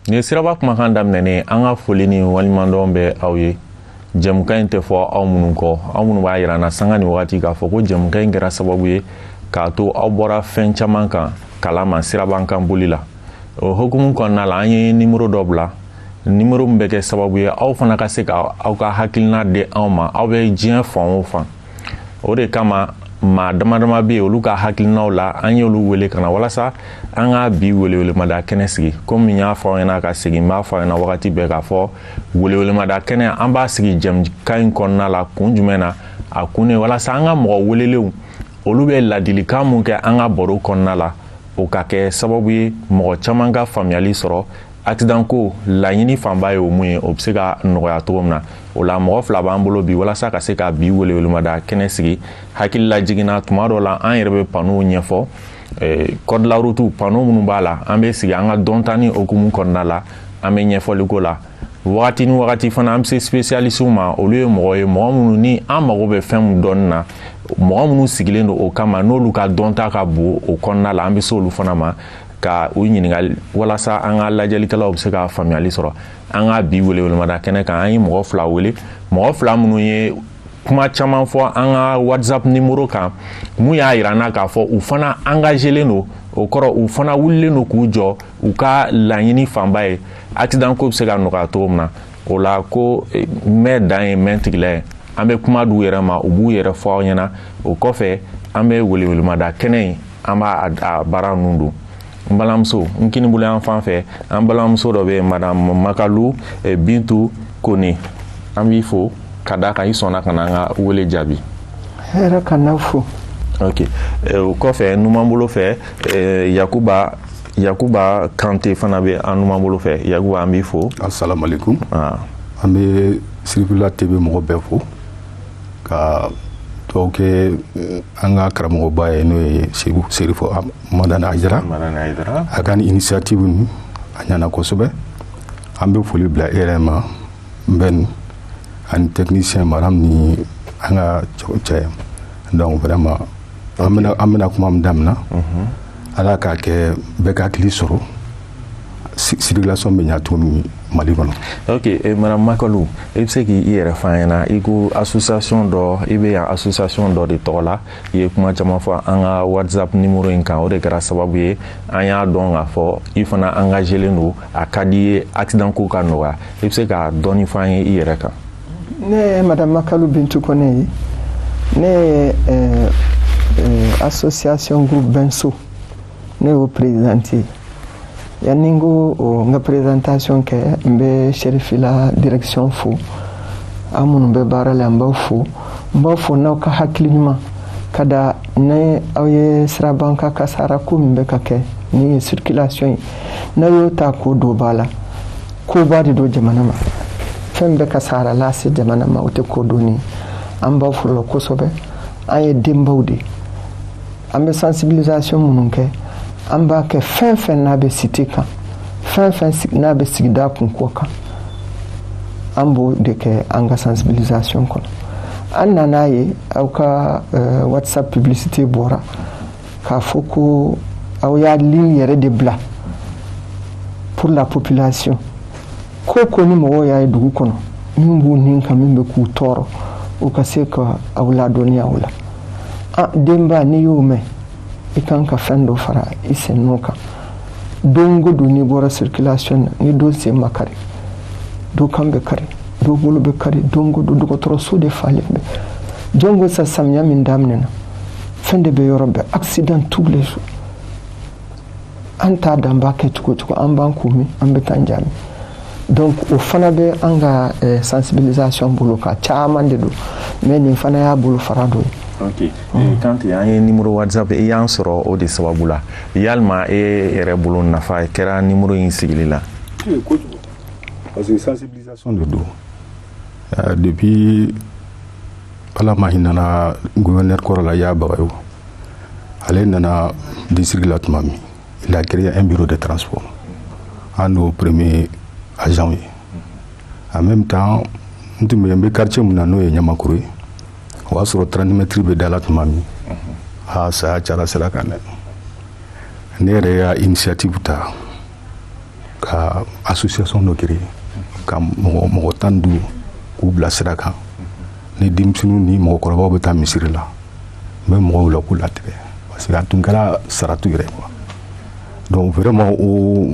ni siraba kumakan daminɛ an ka foli ni waliɲumandɔn bɛ aw ye. Jɛmukan in tɛ fɔ aw minnu kɔ, aw minnu b'a yira na sanga ni wagati k'a fɔ ko jɛmukan in kɛra sababu ye k'a to aw bɔra fɛn caman kan kalama siraban kan boli la. O hukumu kɔnɔna la an ye nimero dɔ bila, nimero min bɛ kɛ sababu ye aw fana ka se ka aw ka hakilina di anw ma. Aw bɛ diɲɛ fan o fan, o de kama maa dama dama bɛ yen olu ka hakilinaw la an y'olu wele ka na walasa an ka bi welewelemada kɛnɛ sigi. Komi n y'a fɔ aw ɲɛna ka segin n b'a fɔ aw ɲɛna wagati bɛɛ k'a fɔ welewelemada kɛnɛ an b'a sigi jɛmukan in kɔnɔna la kun jumɛn na? A kun ne walasa an ka mɔgɔ welelenw olu bɛ ladilikan mun kɛ an ka baro kɔnɔna la o ka kɛ sababu ye mɔgɔ caman ka faamuyali sɔrɔ. Accident ko laɲini fanba ye o mun ye o bɛ se ka nɔgɔya cogo min na. O la mɔgɔ fila b'an bolo bi walasa ka se ka bi welewelemada kɛnɛ sigi. Hakili la jiginna tuma dɔ la an yɛrɛ bɛ paneau ɲɛfɔ, code de la route paneau minnu b'a la an bɛ sigi an ka dɔnta ni okumu kɔnɔna la an bɛ ɲɛfɔli ko la. Wagati ni wagati fana an bɛ se spécialistes ma, olu ye mɔgɔ ye mɔgɔ minnu ni an mago bɛ fɛn min dɔnni na, mɔgɔ minnu sigilen don o kama n'olu ka dɔnta ka bon o kɔnɔna la an bɛ se olu fana ma ka u ɲiningali walasa an ka lajɛlikɛlaw bɛ se ka faamuyali sɔrɔ. An ka bi welewelemada kɛnɛ kan an ye mɔgɔ fila wele, mɔgɔ fila minnu ye kuma caman fɔ an ka WhatsApp nimero kan mun y'a yira na k'a fɔ u fana engagelen don, o kɔrɔ u fana wulilen don k'u jɔ u ka laɲini fanba ye accident ko bɛ se ka nɔgɔya cogo min na. O la ko mɛ dan ye mɛ tigila ye, an bɛ kuma d'u yɛrɛ ma u b'u yɛrɛ fɔ aw ɲɛna. O kɔfɛ an bɛ welewelemada kɛnɛ in an b'a baara ninnu don. N balimamuso n kini bolo yan fan fɛ an balimamuso dɔ bɛ yen madame Makalu Bintu Kone, an b'i fo ka da kan i sɔnna ka na an ka wele jaabi. Hɛrɛ ka n'aw fo. Ok, o kɔfɛ numan bolo fɛ Yakuba Kante fana bɛ an numan bolo fɛ. Yakuba an b'i fo. Assalamu alaikum. An bɛ Sirifila TV mɔgɔ bɛɛ fo ka dugawu kɛ an ka karamɔgɔba ye n'o ye Serifo Madani Ayidara a ka ni initiative nin a ɲɛna kosɛbɛ. An bɛ foli bila e yɛrɛ ma Mbɛn ani technicien madame ni an ka cɛ. Donc vraiment an bɛna kuma min daminɛ Ala k'a kɛ bɛɛ ka hakili sɔrɔ circulation bɛ ɲɛ cogo min Mali kɔnɔ. Ok, madame Makalu i bɛ se k'i yɛrɛ fɔ an ɲɛna i ko association dɔ i bɛ yan association dɔ de tɔgɔ la i ye kuma caman fɔ an ka WhatsApp nimero in kan o de kɛra sababu ye an y'a dɔn k'a fɔ i fana engagelen don a ka di ye accident ko ka nɔgɔya. I bɛ se ka dɔɔni fɔ an ye i yɛrɛ kan. Ne ye madame Makalu Bintu Kone ye, ne ye association groupe Benso ne y'o présidente. Yani n ko n ka présentation kɛ n bɛ Serifila direction fo, an minnu bɛ baara la n b'aw fo n'aw ka hakili ɲuman ka da ni aw ye siraban ka kasara ko min bɛ ka kɛ ni ye circulation ye n'aw y'o ta ko don b'a la koba de don jamana ma, fɛn bɛ kasara lase jamana ma o tɛ ko donni. An b'aw fo la kosɛbɛ, an ye denbaw de, an bɛ sensibilisation minnu kɛ an b'a kɛ fɛn fɛn n'a bɛ cité kan, fɛn fɛn n'a bɛ sigida kunko kan an b'o de kɛ an ka sensibilisation kɔnɔ. An nan'a ye aw ka WhatsApp publicité bɔra k'a fɔ ko aw y'a ligne yɛrɛ de bila pour la population ko ni mɔgɔw y'a ye dugu kɔnɔ min b'u nin kan min bɛ k'u tɔɔrɔ u ka se ka aw ladɔnniya o la. Denba n'i y'o mɛn i kan ka fɛn dɔ fara i sen n'o kan. Don o don n'i bɔra circulation na ni dɔ sen ma kari, dɔ kan bɛ kari, dɔ bolo bɛ kari, don o don dɔgɔtɔrɔso de falen bɛ. Jɔn ko sa samiya min daminɛna fɛn de bɛ yɔrɔ bɛɛ accident tous les jours. An t'a dan b'a kɛ cogo cogo an b'an kun min an bɛ taa jaabi. Donc o fana bɛ an ka sensibilisation bolo kan caman de don mais nin fana y'a bolo fara dɔ ye. Ok, Kanti an ye nimero WhatsApp i y'an sɔrɔ o de sababu la yalima e yɛrɛ bolo nafa kɛra nimero in sigili la. Kojugu parce que sensibilisation de don depuis Ala ma hinana gouverneur kɔrɔ la y'a Bagayogo ale nana district la tuma min il a créé un bureau de transport en au premier agent ye. En même temps n tun bɛ quartier min na n'o ye Ɲamakoro ye o y'a sɔrɔ 30 mètres bɛ da la tuma min saya cayara sira kan dɛ. Ne yɛrɛ y'a initiative ta ka association dɔ créer ka mɔgɔ 15 k'u bila sira kan ni denmisɛnninw ni mɔgɔkɔrɔbaw bɛ taa misiri la n bɛ mɔgɔw la k'u latigɛ parce que a tun kɛra saratu yɛrɛ quoi donc vraiment o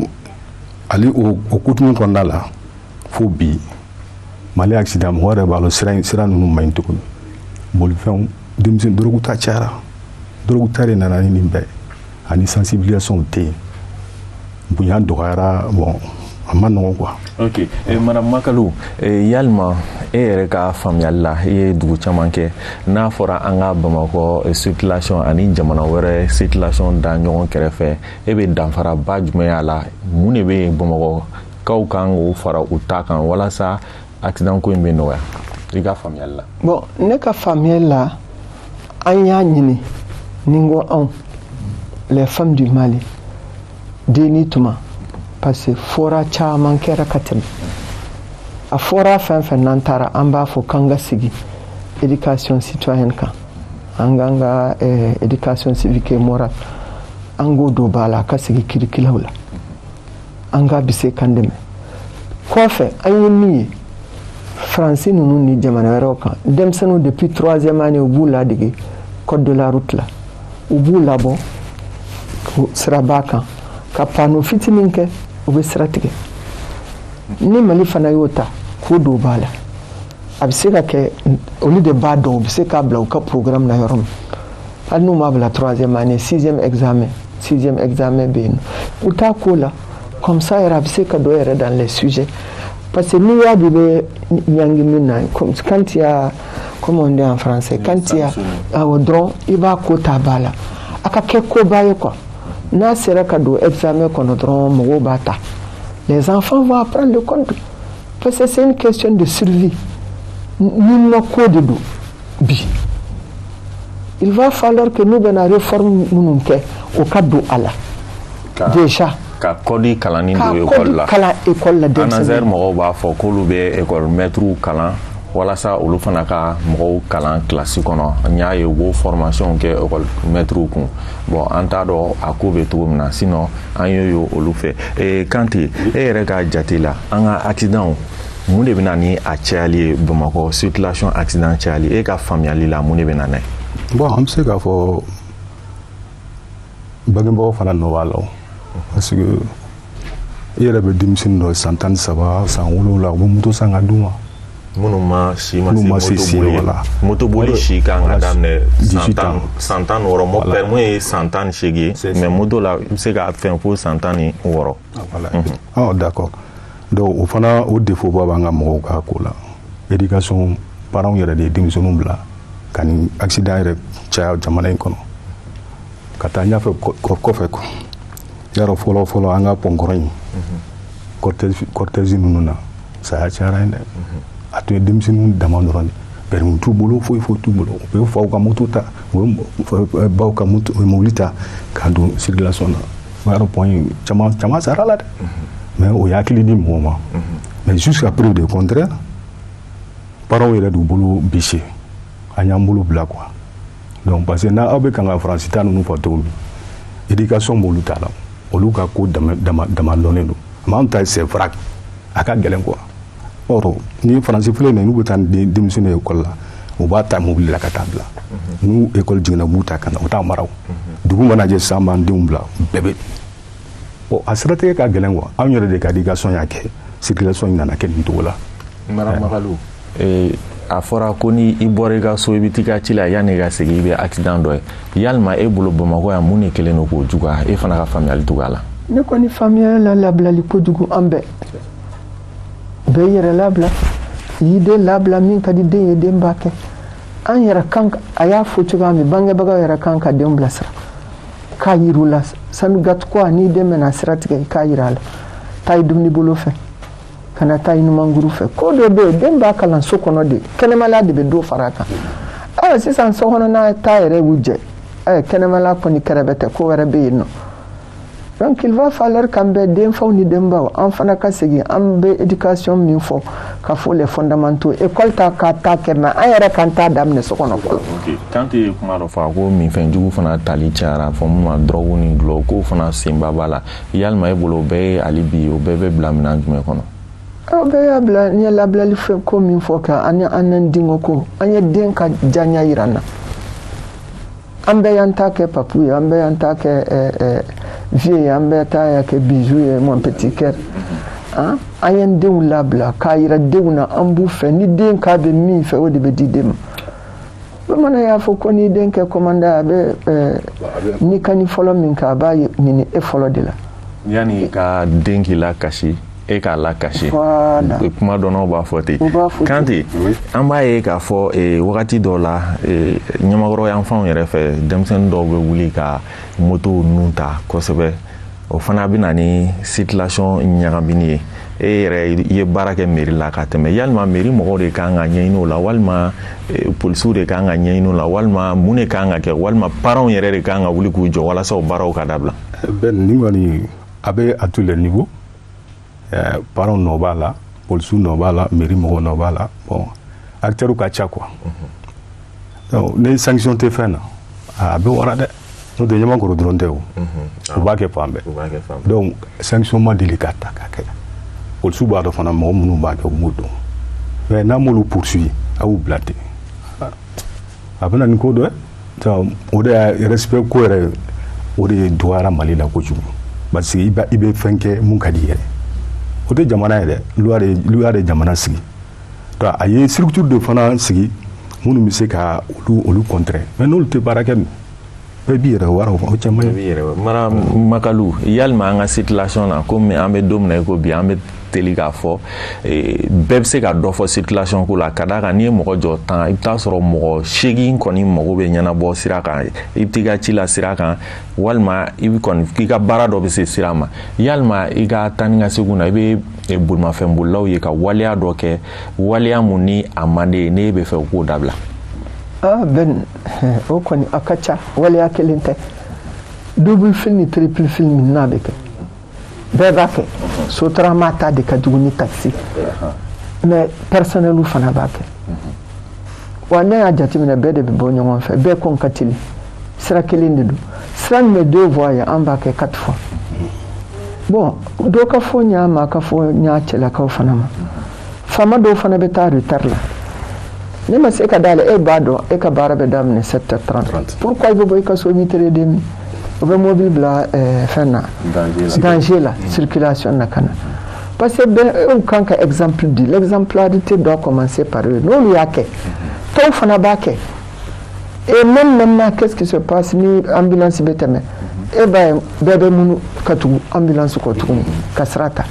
kutumu kɔnɔna la fo bi Mali accident mɔgɔ yɛrɛ b'a lɔn sira ninnu man ɲi cogo min bolifɛnw denmisɛnnin dorogu ta cayara dorogu ta de nana ni nin bɛɛ ani sensibilisation tɛ yen bonya dɔgɔyara bon a ma nɔgɔn quoi. Ok, Madame Makalu, yalima e yɛrɛ ka faamuyali la e ye dugu caman kɛ n'a fɔra an ka Bamakɔ circulation ani jamana wɛrɛ circulation da ɲɔgɔn kɛrɛfɛ e bɛ danfaraba jumɛn y'a la mun de bɛ Bamakɔkaw kan k'o fara u ta kan walasa accident ko in bɛ nɔgɔya i ka faamuyali la. Bon ne ka faamuyali la an y'a ɲini ni n ko anw les femmes du Mali denni tuma parce que fɔra caman kɛra ka tɛmɛ a fɔra fɛn fɛn n'an taara an b'a fɔ k'an ka sigi éducation citoyenne kan an k'an ka éducation civique et morale an k'o don ba la a ka sigi kirikilaw la an k'a bɛ se kan dɛmɛ kɔfɛ an ye min ye faransi ninnu ni jamana wɛrɛw kan denmisɛnninw depuis 3e année u b'u ladege code de la route la u b'u labɔ siraba kan ka panneau fitinin kɛ u bɛ sira tigɛ ni Mali fana y'o ta k'o don ba la a bɛ se ka kɛ olu de b'a dɔn u bɛ se k'a bila u ka programme na yɔrɔ min hali n'u m'a bila 3e année 6e examen bɛ yen u t'a k'o la comme ça yɛrɛ a bɛ se ka dɔ yɛrɛ dans les sujets parce que n'i y'a di bɛ ɲangi min na quand il y a comme on dit en français quand il y a dɔrɔn i b'a ko ta ba la a ka kɛ koba ye quoi n'a sera ka don examen kɔnɔ dɔrɔn mɔgɔw b'a ta les enfants vont apprendre le code parce que c'est une question de survie ni ma ko de don bi il va falloir que nous bɛna réforme minnu kɛ o ka don a la déjà ka kɔdi kalanni don école la kalan école la Anazɛri mɔgɔw b'a fɔ k'olu bɛ école maîtres kalan walasa olu fana ka mɔgɔw kalan kilasi kɔnɔ n y'a ye u b'o formation kɛ école maîtres kun bon an t'a dɔn a ko bɛ cogo min na sinon an ye olu fɛ Kante e yɛrɛ ka jate la an ka accident mun de bɛ na ni a cayali ye Bamakɔ circulation accident cayali e ka faamuyali la mun de bɛ na n'a ye. Bon an bɛ se k'a fɔ bangebagaw fana nɔ b'a la parce que i yɛrɛ bɛ denmisɛnnin dɔ san 13 san 7 u bɛ moto san ka d'u ma. minnu ma si moto boli si kan ka daminɛ san tan ni wɔɔrɔ mo permis ye san 18 ye mais moto la i bɛ se ka fɛn fo san 16. D'accord donc o fana o défaut ba b'an ka mɔgɔw ka ko la éducation parents yɛrɛ de ye denmisɛnninw bila ka nin accident yɛrɛ caya jamana in kɔnɔ ka taa ɲɛfɛ kɔfɛ quoi yarɔ fɔlɔ an ka pɔnkɔrɔ in cortège ninnu na saya cayara yen dɛ a tun ye denmisɛnninw dama dɔrɔn de permis t'u bolo foyi t'u bolo u bɛ faw ka moto ta u bɛ baw ka mobili ta ka don circulation na o y'a point caman sara la dɛ mais o ye hakili di mɔgɔw ma mais jusqu'à preuve de contraire parents yɛrɛ d'u bolo bise an y'an bolo bila quoi donc parce que n'aw bɛ kan ka faransi ta ninnu fɔ cogo min éducation b'olu ta la olu ka ko dama dɔnnen don mais anw ta c'est vrac a ka gɛlɛn quoi. Or ni faransi filɛ nin n'u bɛ taa denmisɛnninw école la u b'a ta mobili la ka taa bila n'u école jiginna u b'u ta ka na u t'a mara dugu mana jɛ sisan an b'an denw bila bɛɛ bɛ a siratigɛ ka gɛlɛn quoi anw yɛrɛ de ka éducation y'a kɛ circulation in nana kɛ nin cogo la. Madame Makalu a fɔra ko ni i bɔra i ka so i bɛ t'i ka ci la yanni i ka segin i bɛ accident dɔ ye yalima e bolo Bamakɔ yan mun de kɛlen don k'o juguya e fana ka faamuyali cogoya la. Ne kɔni faamuyali la labilali kojugu an bɛɛ yɛrɛ labila i den labila min ka di den ye den b'a kɛ an yɛrɛ kan a y'a fɔ cogoya min bangebagaw yɛrɛ kan ka denw bilasira k'a yir'u la sanu gatuko n'i den bɛna sira tigɛ i k'a yira a la taa i dumuni bolo fɛ ka na taa i ɲumankuru fɛ ko dɔ bɛ yen den b'a kalan so kɔnɔ de kɛnɛmala de bɛ dɔ fara a kan sisan so kɔnɔ n'a ta yɛrɛ y'u jɛ kɛnɛmala kɔni kɛrɛfɛ tɛ ko wɛrɛ bɛ yen nɔ Donc il va falloir qu'en bɛ den faw ni denbaw an fana ka segin an bɛ éducation min fɔ ka fɔ les fondamentaux école ta ka ta kɛ mais an yɛrɛ kan t'a daminɛ so kɔnɔ fɔlɔ. Ok, quand tu kuma dɔ fɔ ko minfɛn jugu fana tali cayara fɔ mun ma drogue ni dulɔ ko fana senba b'a la yalima e bolo o bɛɛ ye hali bi o bɛɛ bɛ bila minɛn jumɛn kɔnɔ? O bɛɛ y'a bila n ye labilali fɛn ko min fɔ ka an n'an denko ko an ye den ka diyaɲa yira n na. An bɛɛ y'an ta kɛ papu ye an bɛɛ y'an ta kɛ vieux ye an bɛɛ ta y'a kɛ bijou ye mon petit cœur an ye n denw labila k'a yira denw na an b'u fɛ ni den k'a bɛ min fɛ o de bɛ di den ma. Bamanan y'a fɔ ko n'i den kɛ commandant a bɛ ni kani fɔlɔ min kɛ a b'a ɲini e fɔlɔ de la. Yani ka den k'i la kasi e k'a la kasi kuma dɔnnaw b'a fɔ ten Kante an b'a ye k'a fɔ wagati dɔw la ɲɛmakɔrɔ yanfanw yɛrɛ fɛ denmisɛnnin dɔw bɛ wuli ka moto ninnu ta kosɛbɛ o fana bɛ na ni situation ɲagamini ye e yɛrɛ i ye baara kɛ mairie la ka tɛmɛ yalima mairie mɔgɔw de kan ka ɲɛɲini o la walima polisiw de kan ka ɲɛɲini o la walima mun de kan ka kɛ walima parents yɛrɛ de kan ka wuli k'u jɔ walasa o baaraw ka dabila. Ben ni kɔni a bɛ à tous les niveaux. Parents nɔ b'a la polisiw nɔ b'a la mairie mɔgɔw nɔ b'a la bon acteurs ka ca quoi donc ni sanction tɛ fɛn na a bɛ wara dɛ n'o tɛ ɲamakɔrɔ dɔrɔn tɛ o u b'a kɛ fan bɛɛ donc sanction ma deli ka ta ka kɛ polisiw b'a dɔn fana mɔgɔ minnu b'a kɛ u m'o dɔn mais n'a m'olu poursuit a y'u bila ten a bɛ na ni ko dɔ ye o de y'a respect ko yɛrɛ o de dɔgɔyara Mali la kojugu parce que i bɛ fɛn kɛ mun ka di i yɛrɛ. O tɛ jamana ye dɛ loi de jamana sigi donc a ye structure de fana sigi minnu bɛ se ka olu contrer mais n'olu tɛ baara kɛ bɛɛ b'i yɛrɛ wara o caman ye. Mara Makalu yalima an ka situation na komi an bɛ don min na i ko bi an bɛ teli k'a fɔ bɛɛ bɛ se ka dɔ fɔ situation ko la ka d'a kan n'i ye mɔgɔ jɔ 10 i bɛ taa sɔrɔ mɔgɔ 8 kɔni mago bɛ ɲɛnabɔ sira kan i bɛ t'i ka ci la sira kan walima i bɛ kɔni k'i ka baara dɔ bɛ se sira ma yalima i ka taa ni ka segin na i bɛ bolimafɛn bolilaw ye ka waleya dɔ kɛ waleya mun ni a man di ne bɛ fɛ u k'o dabila. Ben o kɔni a ka ca waleya kelen tɛ double film ni triple film n'a bɛ kɛ bɛɛ b'a kɛ sotarama ta de ka jugu ni taxi mais personnel fana b'a kɛ wa ne y'a jateminɛ bɛɛ de bɛ bɔ ɲɔgɔn fɛ bɛɛ kɔn ka teli sira kelen de don sira min bɛ 2 voies ye an b'a kɛ 4 fois bon dɔ ka fɔ ɲ'a ma ka fɔ ɲ'a cɛlakaw fana ma faama dɔw fana bɛ taa retard la ne ma se ka dala e b'a dɔn e ka baara bɛ daminɛ 7h30 pourquoi i bɛ bɔ i ka so 8h30 o bɛ mobile bila fɛn na danger la circulation na kana parce que bɛɛ kan ka exemple di l'exemplarité doit commencer par eux n'olu y'a kɛ tɔw fana b'a kɛ et même maintenant qu'est-ce qui se passe ni ambulance bɛ tɛmɛ e b'a ye bɛɛ bɛ munu ka tugu ambulance kɔ tuguni ka sira ta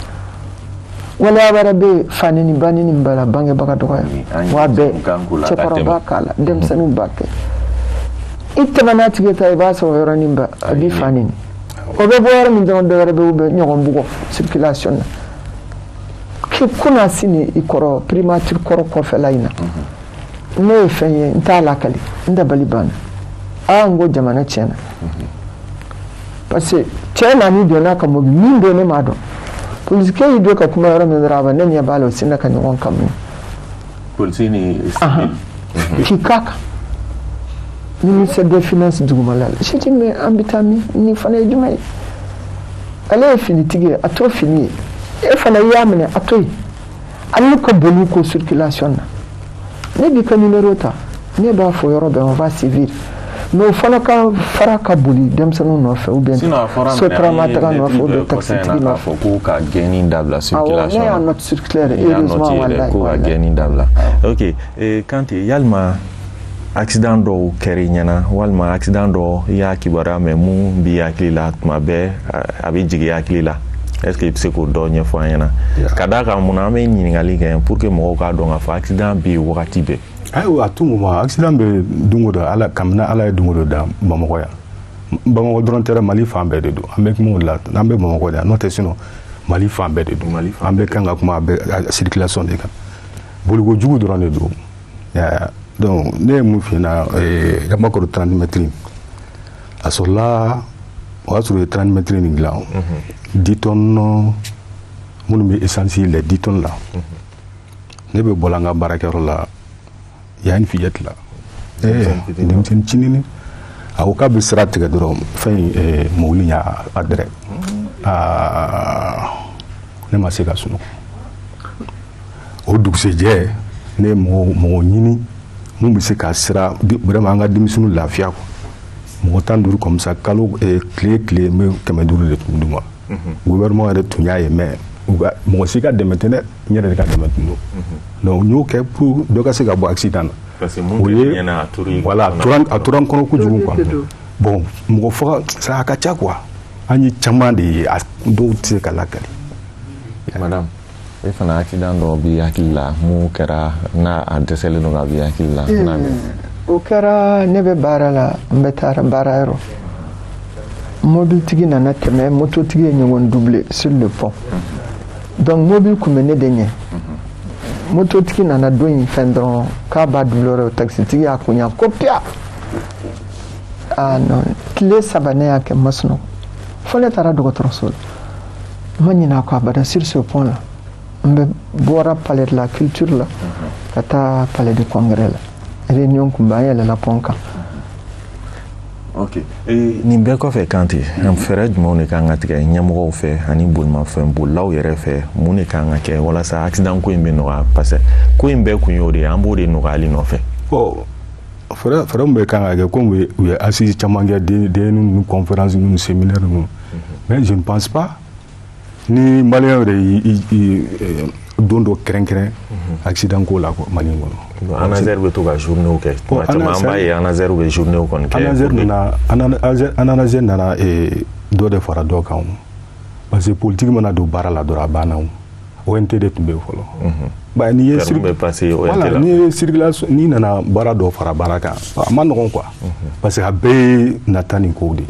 waleya wɛrɛ bɛ yen fani ni bani ni bala bangebaga dɔgɔya wa bɛɛ cɛkɔrɔba k'a la denmisɛnninw b'a kɛ i tɛmɛna tigi ta i b'a sɔrɔ yɔrɔnin ba a b'i fani ni o bɛ bɔ yɔrɔ min dɔrɔn dɔ wɛrɛ bɛ u bɛ ɲɔgɔn bugɔ circulation na k'i kunna sini i kɔrɔ primature kɔrɔ kɔfɛla in na ne ye fɛn ye n t'a lakali n dabali banna n ko jamana tiɲɛna parce que cɛ naani donna ka mobili min don ne m'a dɔn polisikɛ y'i don ka kuma yɔrɔ min dɔrɔn a ba ne ɲɛ b'a la o sinna ka ɲɔgɔn kanu polisi ni k'i k'a kan ministère des finances dugumala la je dis mais an bɛ taa min nin fana ye jumɛn ye ale ye finitigi ye a t'o fini ye e fana y'a minɛ a to yen ale ka boli ko circulation na ne b'i ka numéro ta ne b'a fɔ yɔrɔ bɛɛ on va sévir mais o fana ka fara ka boli denmisɛnninw nɔfɛ ou bien sotarama taga nɔfɛ ou bien taxitigi nɔfɛ ko ka gɛnni dabila circulation ne y'a note circulaire heureusement wallahi ko ka gɛnni dabila ok Kante yalima accident dɔw kɛra i ɲɛna walima accident dɔ i y'a kibaruya mɛn mun b'i hakili la tuma bɛɛ a bɛ jigin i hakili la est-ce que i bɛ se k'o dɔ ɲɛfɔ an ɲɛna ka d'a kan munna an bɛ ɲininkali kɛ pour que mɔgɔw k'a dɔn k'a fɔ accident bɛ yen wagati bɛɛ. Ayiwa a tout moment accident bɛ don o don kabini ala ye don o don da Bamakɔ yan Bamakɔ dɔrɔn tɛ Mali fan bɛɛ de don an bɛ kuma o la an bɛ Bamakɔ de yan n'o tɛ sinon Mali fan bɛɛ de don an bɛ kan ka kuma a bɛ circulation de kan bolikojugu dɔrɔn de don donc ne ye mun f'i ɲɛna Yamakɔrɔ 30 mètres a sɔrɔla o y'a sɔrɔ 30 mètres nin dilan 10 tonnes minnu bɛ essence les 10 tonnes là ne bɛ bɔla an ka baarakɛyɔrɔ la y a une fillette là denmisɛnnin cinin a ko k'a bɛ sira tigɛ dɔrɔn fɛn in mobili y'a dɛrɛ ne ma se ka sunɔgɔ o dugusɛjɛ ne ye mɔgɔ ɲini mun bɛ se ka sira vraiment an ka denmisɛnninw lafiya quoi mɔgɔ 15 comme ça kalo tile n bɛ 500 de tun d'u ma gouvernement yɛrɛ tun y'a ye mais mɔgɔ si ka dɛmɛ tɛ dɛ n yɛrɛ de ka dɛmɛ tun don donc n y'o kɛ pour dɔ ka se ka bɔ accident na o ye voilà a tora n kɔnɔ kojugu quoi bon mɔgɔ faga ça a ka ca quoi an ye caman de ye dɔw tɛ se ka lakali madame e fana accident dɔ b'i hakili la mun kɛra n'a dɛsɛlen don ka b'i hakili la o kɛra ne bɛ baara la n bɛ taara baarayɔrɔ mobilitigi nana tɛmɛ mototigi ye ɲɔgɔn doublé sur le pont donc mobile tun bɛ ne de ɲɛ mototigi nana don in fɛn dɔrɔn k'a b'a doublé o taxitigi y'a kunya ko pia non tile 3 ne y'a kɛ n ma sunɔgɔ fo ne taara dɔgɔtɔrɔso la n ma ɲinɛ a kɔ abada sur ce pont là n bɛ bɔra palais de la culture la ka taa palais de congrès la réunion kun bɛ an yɛlɛla pont kan. ok nin bɛɛ kɔfɛ Kante fɛɛrɛ jumɛnw de kan ka tigɛ ɲɛmɔgɔw fɛ ani bolimafɛn bolilaw yɛrɛ fɛ mun de kan ka kɛ walasa accident ko in bɛ nɔgɔya parce que ko in bɛɛ kun y'o de ye an b'o de nɔgɔyali nɔfɛ. fɛɛrɛ min bɛ kan ka kɛ komi u ye assise caman kɛ DN ninnu conférence ninnu séminaire ninnu mais je ne pense pas ni maliyɛn yɛrɛ don dɔ kɛrɛnkɛrɛn accident ko la Mali kɔnɔ. ANASER bɛ to ka journée kɛ tuma caman an b'a ye ANASER bɛ journée kɔni kɛ. ANASER nana dɔ de fara dɔ kan parce que politique mana don baara la dɔrɔn a banna ONT de tun bɛ yen fɔlɔ. N'i ye circulation n'i nana baara dɔ fara baara kan a ma nɔgɔn quoi parce que a bɛɛ ye nata ni kow de ye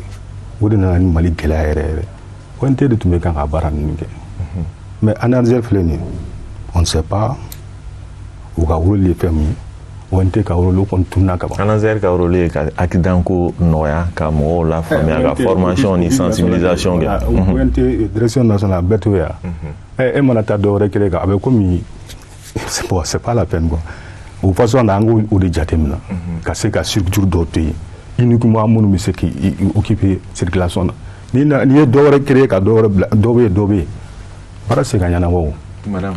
o de nana ni Mali gɛlɛya yɛrɛ yɛrɛ ONT de tun bɛ kan ka baara ninnu kɛ mais ANASER filɛ nin ye on ne sait pas u ka rôle ye fɛn min ye ONT ka rôle kɔni tununa ka ban. ANASER ka rôle ye ka accident ko nɔgɔya ka mɔgɔw lafaamuya ka formation ni sensibilisation kɛ. ONT direction nationale bɛɛ t'o ye e mana taa dɔ wɛrɛ kelen kan a bɛ komi c'est pas la peine quoi o façon na an k'o de jateminɛ ka se ka structure dɔ to yen uniquement minnu bɛ se k'i occuper circulation na n'i ye dɔ wɛrɛ créer ka dɔ wɛrɛ bila dɔ bɛ yen baara se ka ɲɛnabɔ o. madame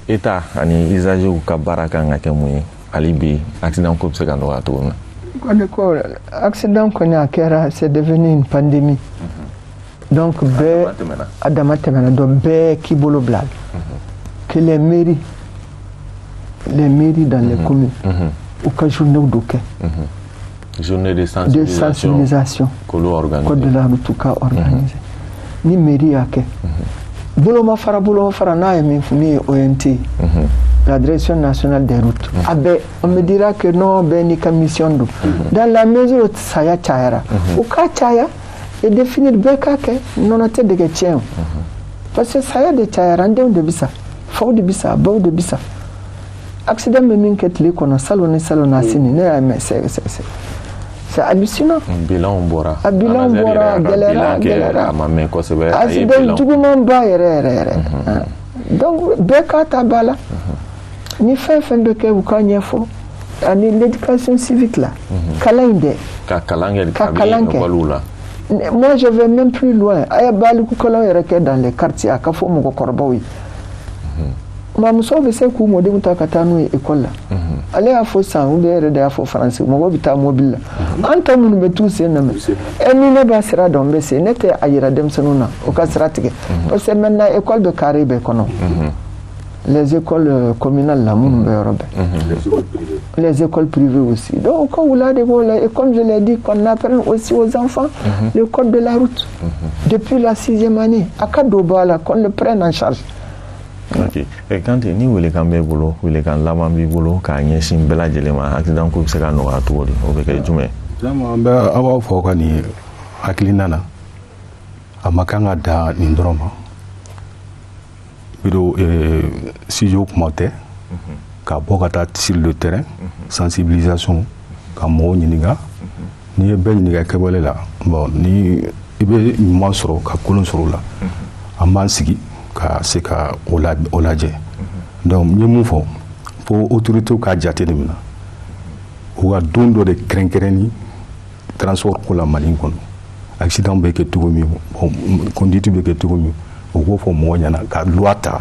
État ani usagers ka baara kan ka kɛ mun ye hali bi accident ko bɛ se ka nɔgɔya cogo min na. ko accident kɔni a kɛra c'est devenu une pandémie donc bɛɛ a dama tɛmɛna donc bɛɛ k'i bolo bila la que les mairies dans les communes u ka journée dɔ kɛ journée de sensibilisation k'olu organiser code de la route ka organiser ni mairie y'a kɛ boloma fara n'a ye min fɔ min ye ONT la direction nationale des routes a bɛɛ on me dira que non bɛɛ n'i ka mission don dans la mesure où saya cayara u ka caya et définir bɛɛ k'a kɛ nɔnɔ tɛ dege tiɲɛ o parce que saya de cayara an denw de bɛ sa faw de bɛ sa baw de bɛ sa accident bɛ min kɛ tile kɔnɔ salon ni salon a sini ne y'a mɛn c'est hallucinant. Bilan bɔra gɛlɛyara a ma mɛn kosɛbɛ accident juguman ba yɛrɛ donc bɛɛ k'a ta ba la ni fɛn fɛn bɛ kɛ u k'a ɲɛfɔ ani l'éducation civique la kalan in dɛ ka kalan kɛ ekɔliw la. Moi je vais même plus loin a ye baliku kalan yɛrɛ kɛ dans les quartiers a ka fɔ mɔgɔkɔrɔbaw ye mamuso bɛ se k'u mɔdenw ta ka taa n'u ye école la ale y'a fɔ san ou bien yɛrɛ de y'a fɔ faransi mɔgɔw bɛ taa mobile la an ta minnu bɛ t'u sen na mɛ ni ne b'a sira dɔn n bɛ se ne tɛ a yira denmisɛnninw na o ka sira tigɛ parce que maintenant école de carré bɛ kɔnɔ les écoles communales la minnu bɛ yɔrɔ bɛɛ les écoles privées aussi donc u ka wula de b'o la et comme je l'ai dit qu'on apprenne aussi aux enfants le code de la route depuis la 6e année a ka don b'a la qu'on le prenne en charge. Ok. Kante ni welekan bɛ bolo welekan laban b'i bolo k'a ɲɛsin bɛɛ lajɛlen ma accident ko bɛ se ka nɔgɔya cogo di o bɛ kɛ jumɛn. An b'a fɔ ka nin hakilina na a ma kan ka dan nin dɔrɔn ma biro studio kuma tɛ ka bɔ ka taa sur le terrain sensibilisation ka mɔgɔw ɲininka n'i ye bɛɛ ɲininka kɛwale la bon ni i bɛ ɲuman sɔrɔ ka kolon sɔrɔ o la an b'an sigi ka se ka o lajɛ donc n ye mun fɔ fo autorités ka jate de minɛ u ka don dɔ de kɛrɛnkɛrɛnni transport ko la Mali kɔnɔ accident bɛ kɛ cogo min conduite bɛ kɛ cogo min u k'o fɔ mɔgɔ ɲɛna ka loi ta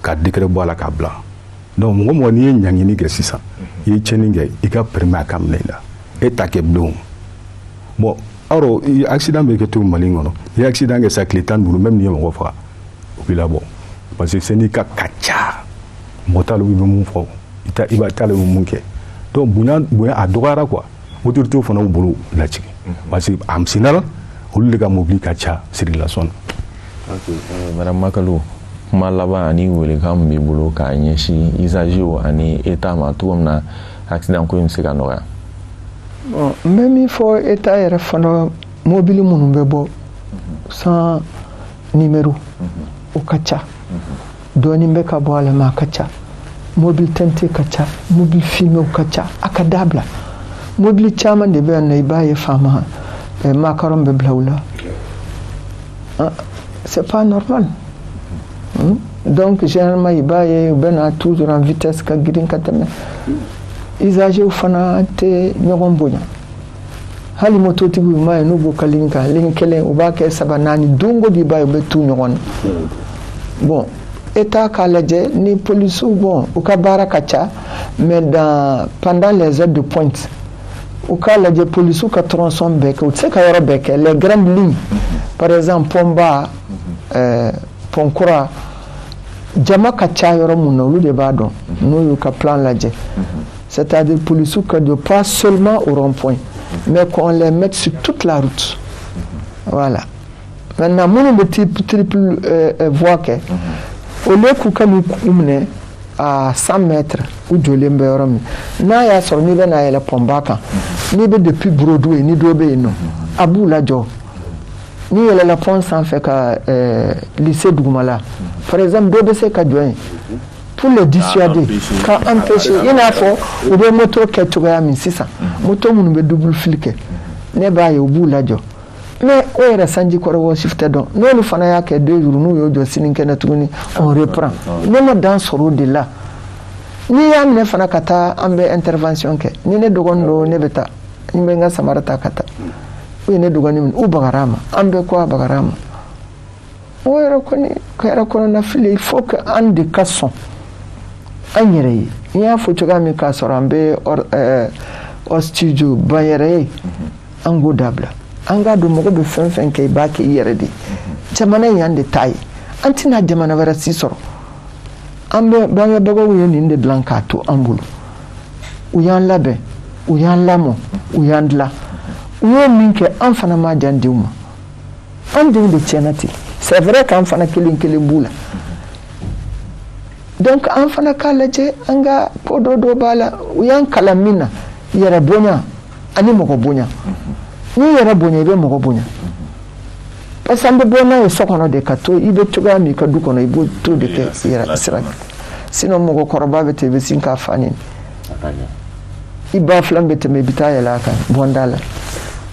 ka décret bɔ a la k'a bila donc mɔgɔ mɔgɔ n'i ye ɲangini kɛ sisan i ye tiɲɛni kɛ i ka permis a ka minɛ i la e t'a kɛ bilen bon alors accident bɛ kɛ cogo Mali kɔnɔ i ye accident kɛ sa tile 15 même n'i ye mɔgɔ faga u b'i labɔ parce que syndicat ka ca mɔgɔ t'a la i bɛ mun fɔ i b'a t'ale bɛ mun kɛ donc bonya a dɔgɔyara quoi autorités fana y'u bolo lajigin parce que a misinna olu de ka mobili ka ca circulation na. Ok, Madame Makalu, kuma laban ani welekan min b'i bolo k'a ɲɛsin usagew ani État ma cogo min na accident ko in bɛ se ka nɔgɔya. Bon, n bɛ min fɔ État yɛrɛ fana mobili minnu bɛ bɔ sans numéro o ka ca dɔɔnin bɛ ka bɔ a la mais a ka ca mobili tɛntɛ ka ca mobili filmé ka ca a ka dabila mobili caman de bɛ yan nɔ i b'a ye faama makaron bɛ bila u la c'est pas normal donc généralement i b'a ye u bɛ na toujours en vitesse ka girin ka tɛmɛ usagew fana tɛ ɲɔgɔn bonya hali mototigiw ma ye n'u b'u ka ligne kan ligne kelen u b'a kɛ 3 4 don o don i b'a ye u bɛ tu ɲɔgɔn na bon État k'a lajɛ ni policiers bon u ka baara ka ca mais pendant les heures de pointe u k'a lajɛ policiers ka tronçon bɛɛ kɛ u tɛ se ka yɔrɔ bɛɛ kɛ les grandes lignes par exemple Pont-Bas Pont-Kura jama ka ca yɔrɔ mun na olu de b'a dɔn n'u y'u ka plan lajɛ c'est-à-dire policiers ka jɔ pas seulement au rond-point mais qu'on les mette sur toute la route voilà maintenant minnu bɛ triple voie kɛ au lieu k'u ka n'u minɛ à 100 mètres u jɔlen bɛ yɔrɔ min n'a y'a sɔrɔ n'i bɛ na yɛlɛ Pont-Bas kan n'i bɛ depuis Broadway ni dɔ bɛ yen nɔ a b'u lajɔ n'i yɛlɛla pont sanfɛ ka lycée dugumala par exemple dɔ bɛ se ka jɔ yen pour les dissuader ka empêcher i n'a fɔ u bɛ moto kɛ cogoya min sisan moto minnu bɛ double fil kɛ ne b'a ye u b'u lajɔ mais o yɛrɛ sanji kɔrɔ wɔsi tɛ dɔn n'olu fana y'a kɛ 2 jours n'u y'o jɔ sini kɛnɛ tuguni on reprend ne ma dan sɔrɔ o de la n'i y'a minɛ fana ka taa an bɛ intervention kɛ ni ne dɔgɔnin don ne bɛ taa ni bɛ n ka samara ta ka taa u ye ne dɔgɔnin minɛ u bagara a ma an bɛɛ ko a bagara a ma o yɛrɛ kɔni ka yɛrɛ kɔnɔna fili il faut que an de ka sɔn an yɛrɛ ye n y'a fɔ cogoya min k'a sɔrɔ an bɛ hors studio ban yɛrɛ ye an k'o dabila an k'a dɔn mɔgɔ bɛ fɛn fɛn kɛ i b'a kɛ i yɛrɛ de jamana in y'an de ta ye an tɛna jamana wɛrɛ si sɔrɔ an bɛ bangebagaw ye nin de dilan k'a to an bolo u y'an labɛn u y'an lamɔ u y'an dilan u ye min kɛ an fana ma jan denw ma an denw de tiɲɛna ten c'est vrai k'an fana kelen kelen b'u la donc an fana k'a lajɛ an ka ko dɔ b'a la u y'an kalan min na yɛrɛ bonya ani mɔgɔ bonya n'i yɛrɛ bonya i bɛ mɔgɔ bonya parce que an bɛ bɔ n'a ye so kɔnɔ de ka to i bɛ cogoya min ka du kɔnɔ i b'o to de kɛ yɛrɛ sira sinon mɔgɔkɔrɔba bɛ ten i bɛ sin k'a fa nin i ba filan bɛ tɛmɛ i bɛ taa yɛlɛ a kan bɔnda la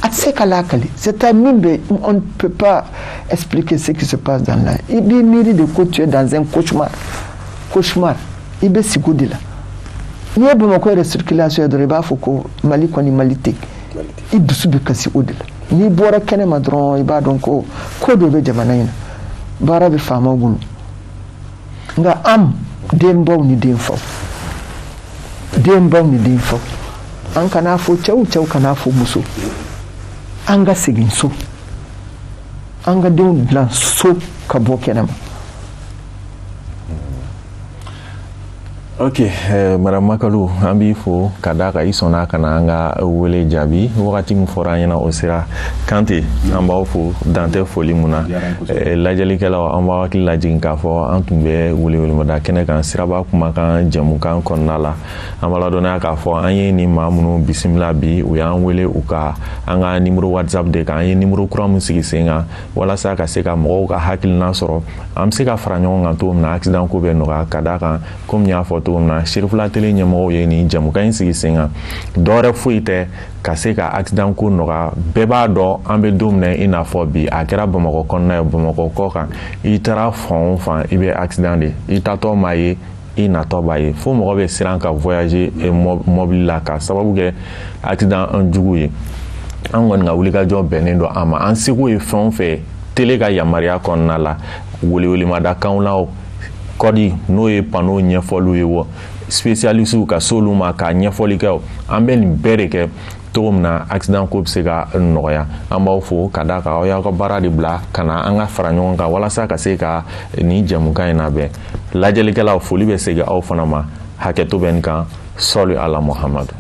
a tɛ se ka lakali c'est-à-dire min bɛ on ne peut pas expliquer ce qui se passe dans la i b'i miiri de ko tu es dans un cauchemar i bɛ sigi o de la n'i ye Bamakɔ yɛrɛ circulation ye dɔrɔn i b'a fɔ ko Mali kɔni Mali tɛ i dusu bɛ kasi o de la n'i bɔra kɛnɛma dɔrɔn i b'a dɔn ko de bɛ jamana in na baara bɛ faamaw bolo nka an denbaw ni denfaw an kana fɔ cɛw kana fɔ muso an ka segin so an ka denw dilan so ka bɔ kɛnɛma. Ok, Madame Makalu, an b'i fo ka da kan i sɔnna ka na an ka wele jaabi wagati min fɔra an ɲɛna o sera Kante an b'aw fo dan tɛ foli mun na lajɛlikɛlaw an b'aw hakili lajigin k'a fɔ an tun bɛ welewelemada kɛnɛ kan siraba kumakan jɛmukan kɔnɔna la an b'a ladɔnniya k'a fɔ an ye ni maa minnu bisimila bi u y'an wele u ka an ka numéro WhatsApp de kan an ye numéro kura min sigi sen kan walasa ka se ka mɔgɔw ka hakilina sɔrɔ an bɛ se ka fara ɲɔgɔn kan cogo min na accident ko bɛ nɔgɔya ka da kan komi n y'a fɔ cogo min na Sirifula tele ɲɛmɔgɔw ye ni jamukan in sigi sen kan dɔwɛrɛ foyi tɛ ka se ka accident ko nɔgɔya bɛɛ b'a dɔn an bɛ don min na i n'a fɔ bi a kɛra Bamakɔ kɔnɔna ye Bamakɔ kɔ kan i taara fan o fan i bɛ accident de i tatɔ m'a ye i natɔ b'a ye fo mɔgɔ bɛ siran ka voyager mobili la ka sababu kɛ accident an jugu ye an kɔni ka wulikajɔ bɛnnen don an ma an seko ye fɛn o fɛn tele ka yamaruya kɔnɔna la welewelemadakanw la kɔdi n'o ye panneau ɲɛfɔliw ye wa spécialistes ka s'olu ma ka ɲɛfɔli kɛ an bɛ nin bɛɛ de kɛ cogo min na accident ko bɛ se ka nɔgɔya an b'aw fo ka da kan aw y'aw ka baara de bila ka na an ka fara ɲɔgɔn kan walasa ka se ka nin jɛmukan in labɛn lajɛlikɛlaw foli bɛ segin aw fana ma hakɛto bɛ nin kan sɔli ala Muhamadu